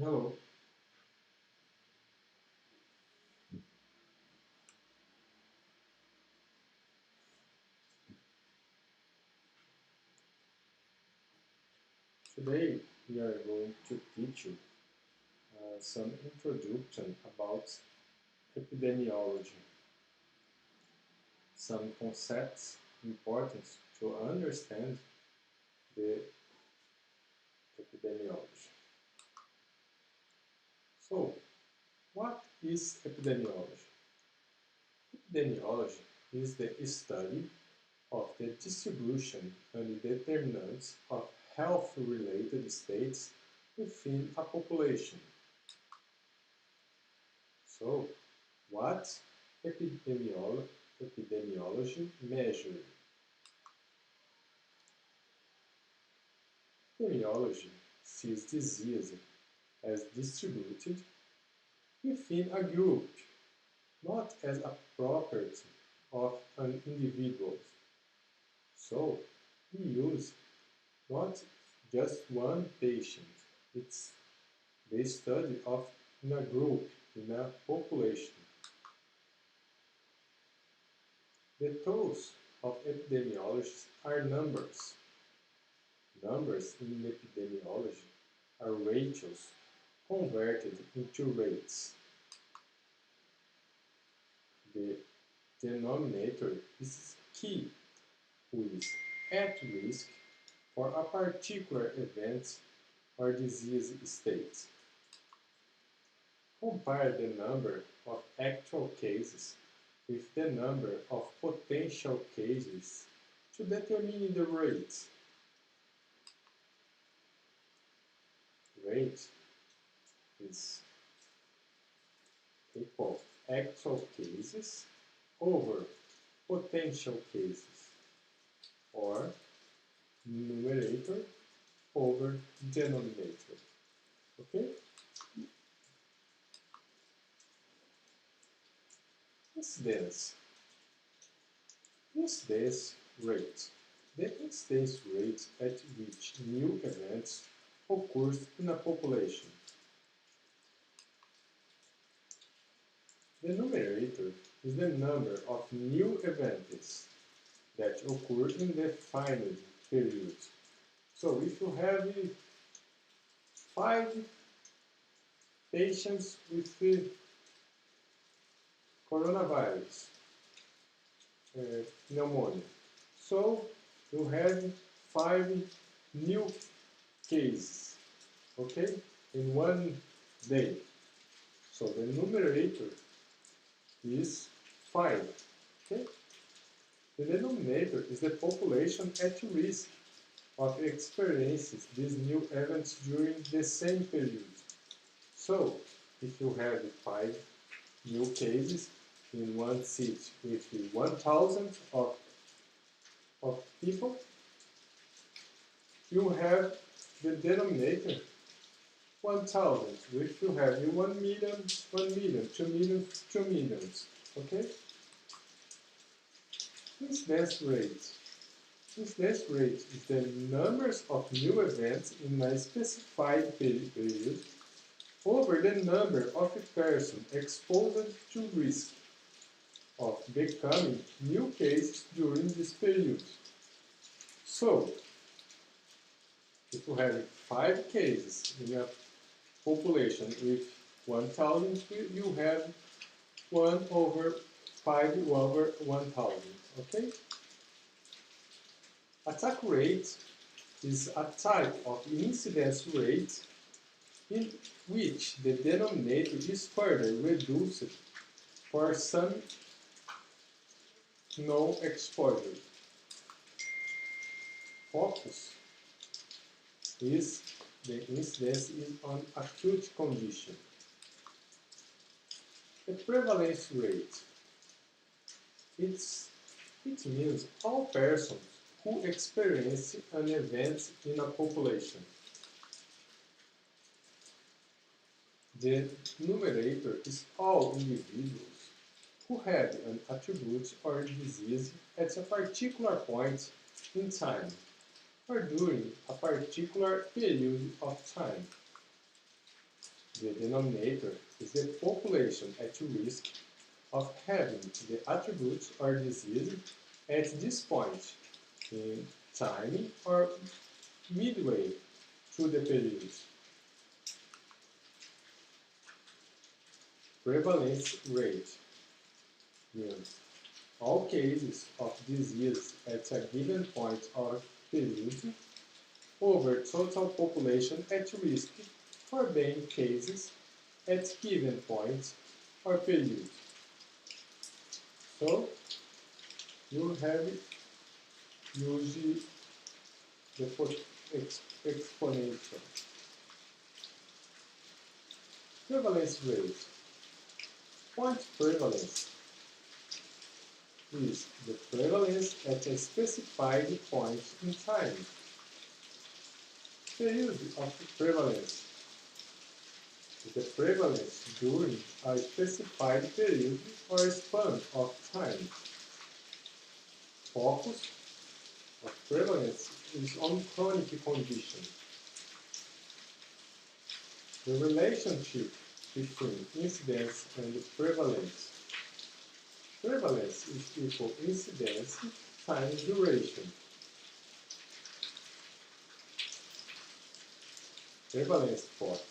Hello. Today we are going to teach you some introduction about epidemiology, some concepts important to understand the epidemiology. So, what is epidemiology? Epidemiology is the study of the distribution and determinants of health-related states within a population. So, what epidemiology measures? Epidemiology sees disease as distributed within a group, not as a property of an individual. So, we use not just one patient, it's the study of in a group, in a population. The tools of epidemiologists are numbers. Numbers in epidemiology are ratios converted into rates. The denominator is key, who is at risk for a particular event or disease state. Compare the number of actual cases with the number of potential cases to determine the rate. Rate is equal actual cases over potential cases, or numerator over denominator. Okay? Incidence. Incidence rate. The incidence rate at which new events occurs in a population. The numerator is the number of new events that occur in the defined period. So if you have 5 patients with the coronavirus, pneumonia, so you have 5 new cases, okay, in one day. So the numerator is 5, okay? The denominator is the population at risk of experiencing these new events during the same period. So, if you have 5 new cases in one city with 1,000 of people, you have the denominator 1,000. If you have 1 million, 1 million, 2 million, 2 millions. Okay? Incidence rate. Incidence rate is the numbers of new events in a specified period over the number of persons exposed to risk of becoming new cases during this period. So, if you have 5 cases in a population with 1,000, you have 1 over 5 over 1,000. Okay? Attack rate is a type of incidence rate in which the denominator is further reduced for some no exposure. Focus is the incidence is on acute condition. The prevalence rate, it means all persons who experience an event in a population. The numerator is all individuals who have an attribute or disease at a particular point in time or during a particular period of time. the denominator is the population at risk of having the attributes or disease at this point in time or midway through the period. Prevalence rate means all cases of disease at a given point or period over total population at risk for being cases at given points or period. So you have usually the exponential. Prevalence rate. Point prevalence is the prevalence at a specified point in time. Period of prevalence is the prevalence during a specified period or span of time. Focus of prevalence is on chronic condition. The relationship between incidence and prevalence. Prevalence is equal incidence times duration. Prevalence plot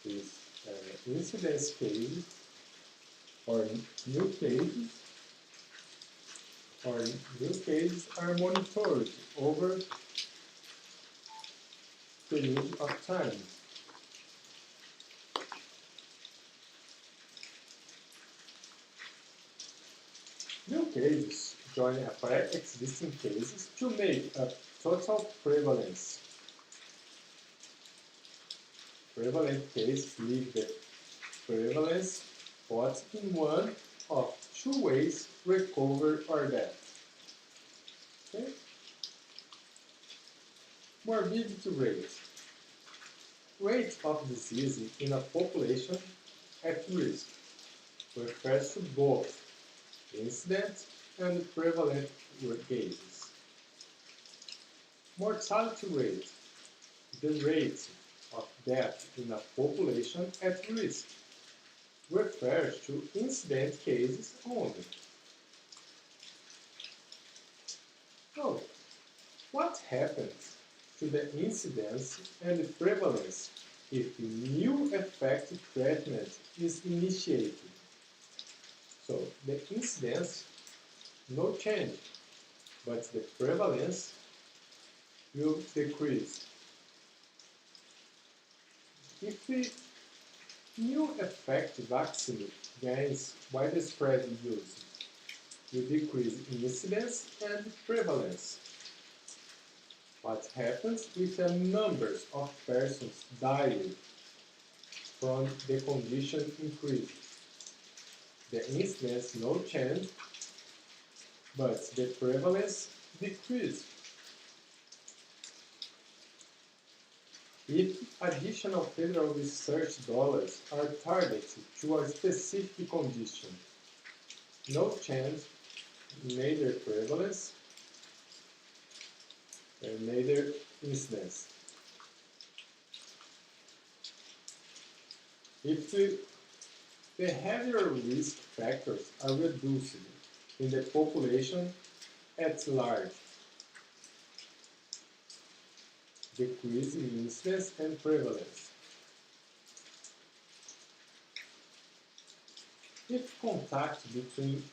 is incidence cases or new cases are monitored over period of time. New cases join a pre-existing cases to make a total prevalence. Prevalent cases leave the prevalence plot in one of two ways: recover or death. Okay? Morbidity rate. Rate of disease in a population at risk refers to both incident and prevalent cases. Mortality rate. The rate of death in a population at risk refers to incident cases only. So, what happens to the incidence and prevalence if new effective treatment is initiated? So, the incidence, no change, but the prevalence will decrease. If the new effective vaccine gains widespread use, will decrease incidence and prevalence. What happens if the numbers of persons dying from the condition increases? The incidence no change, but the prevalence decreases. If additional federal research dollars are targeted to a specific condition, no change, neither prevalence and neither incidence. If the behavioral risk factors are reduced in the population at large, decrease in incidence and prevalence. If contact between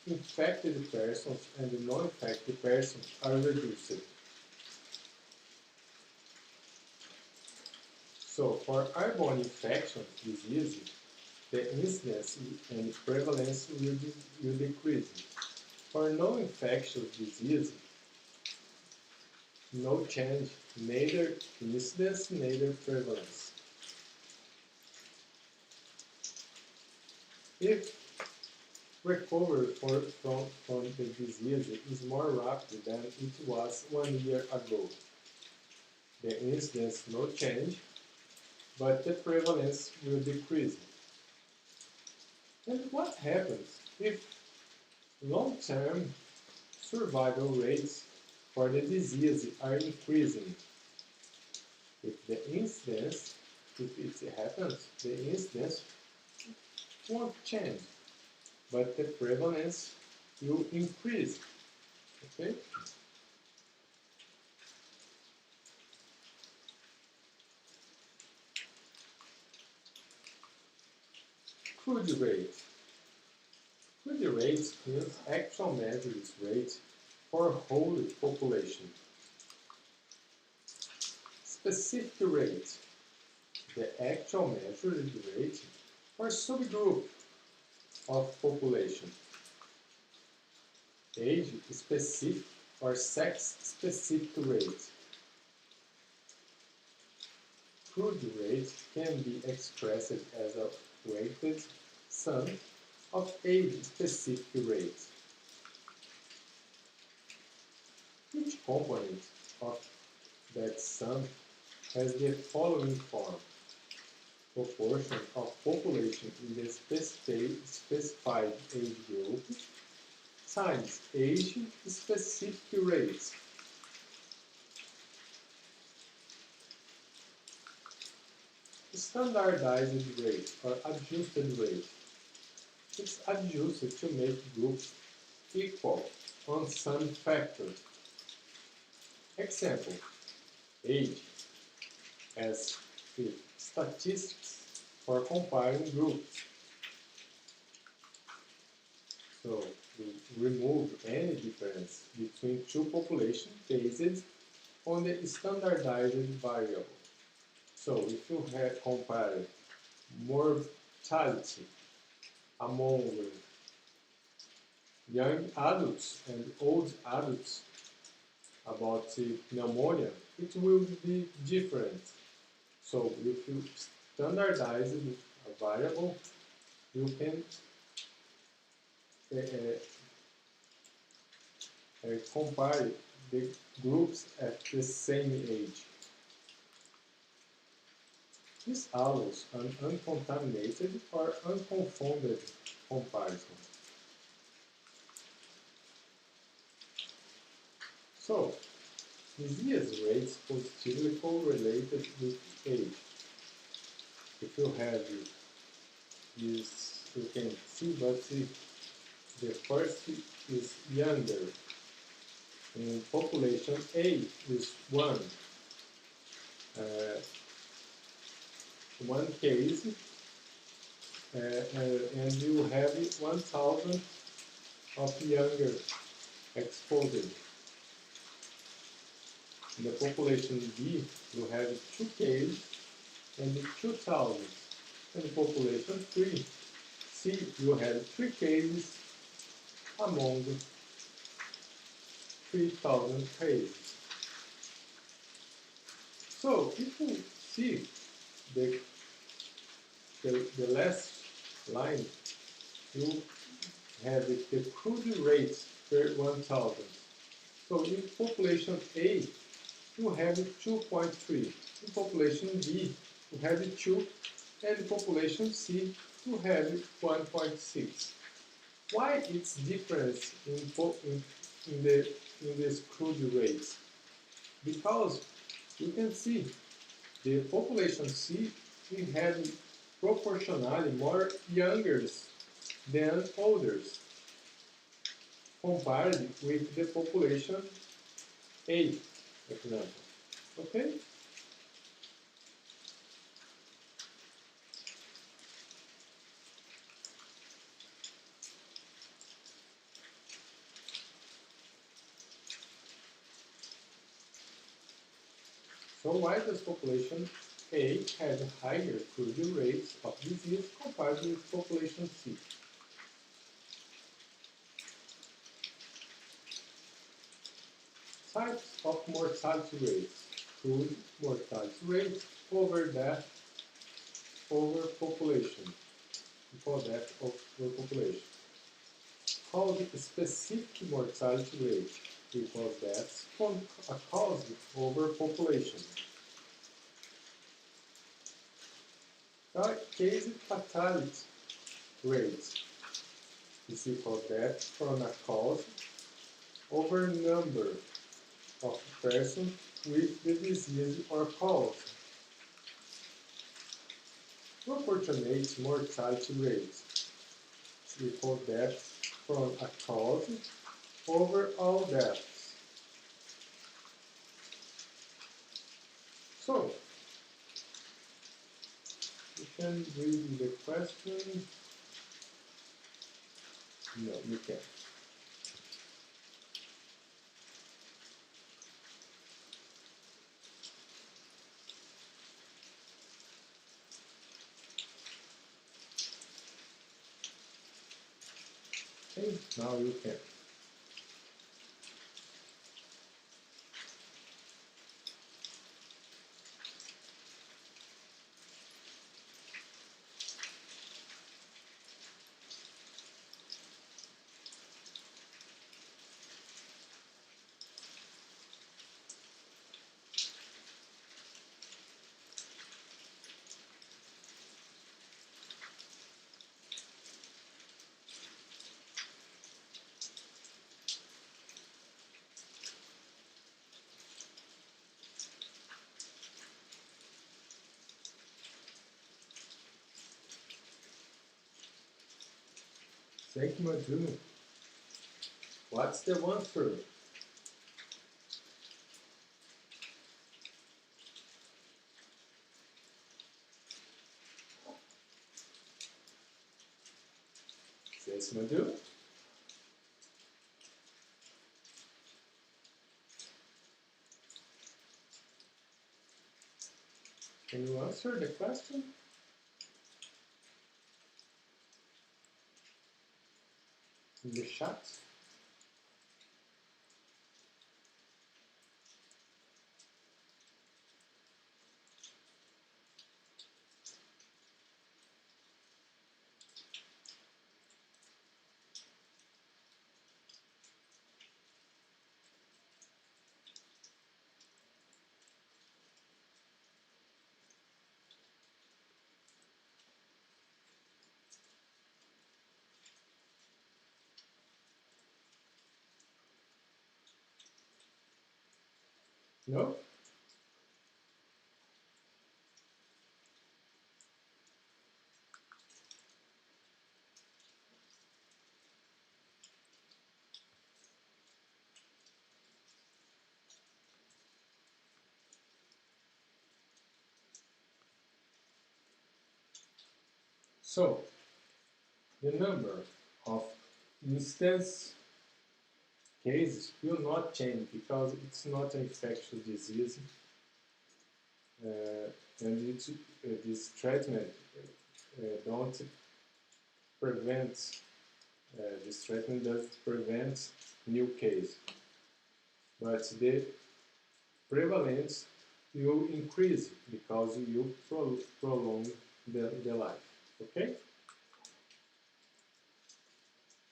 infected persons and non-infected persons are reduced. So, for airborne infection disease, the incidence and prevalence will decrease. For non-infectious disease, no change, neither incidence, neither prevalence. If recovery from the disease is more rapid than it was 1 year ago, the incidence no change, but the prevalence will decrease. And what happens if long-term survival rates for the disease are increasing? If the incidence if it happens, the incidence won't change, but the prevalence will increase. Okay? Crude rate. Crude rate means actual measured rate for whole population. Specific rate, the actual measured rate for subgroup of population. Age specific or sex specific rate. Crude rate can be expressed as a weighted sum of age-specific rates. Each component of that sum has the following form: proportion of population in the specified age group times age-specific rates. Standardized rate or adjusted rate. It's adjusted to make groups equal on some factors. Example, age as with statistics for comparing groups. So we remove any difference between two populations based on the standardized variable. So if you compare mortality among young adults and old adults about pneumonia, it will be different. So if you standardize a variable, you can compare the groups at the same age. This allows an uncontaminated or unconfounded comparison. So, disease rates positively correlated with age. If you have this, you can see, but the first is younger. In population A is 1. One case, and you have 1,000 of younger exposed. In the population B, you have 2 cases and 2,000. In the population 3, C, you have 3 cases among 3,000 cases. So if you see the last line, you have the crude rate per 1,000. So in population A, you have 2.3. In population B, you have 2. And in population C, you have 1.6. Why it's difference in this crude rates? Because you can see the population C, we have proportionally more youngers than olders compared with the population A, for example. Okay? So why does population A have higher crude rates of disease compared with population C? Types of mortality rates. Crude mortality rate over death over population. We call that over population. Called specific mortality rate. We call that a cause over population. Case fatality rate. Is equal that from a cause over number of persons with the disease or cause. proportionate mortality rate. We call that from a cause over all deaths. So, you can read the question. No, you can't. Okay, now you can. Thank you, Madhu. What's the answer? Yes, Madhu. Can you answer the question in the chat? No? So, the number of instance cases will not change because it's not an infectious disease, and this treatment don't prevent, this treatment doesn't prevent new case, but the prevalence will increase because you prolong the life, okay?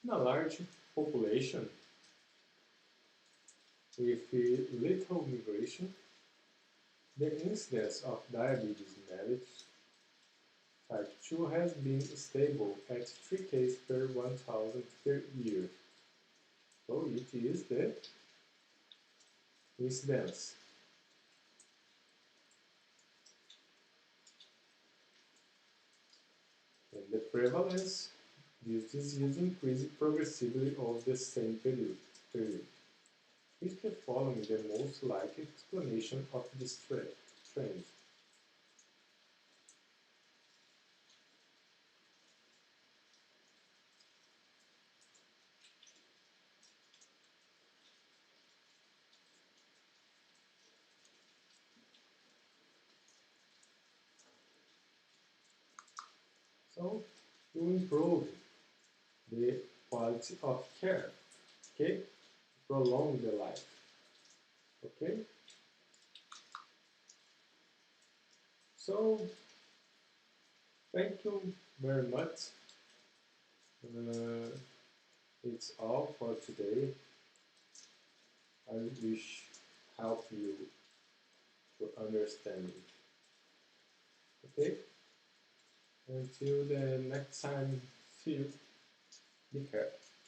In a large population with little migration, the incidence of diabetes mellitus type 2 has been stable at 3 cases per 1,000 per year. So it is the incidence. And the prevalence, this disease increases progressively over the same period. Is the following the most likely explanation of this trend? So, to improve the quality of care, okay? Prolong the life, okay? So, thank you very much. It's all for today. I wish help you to understand it. Okay? Until the next time, see you. Be careful.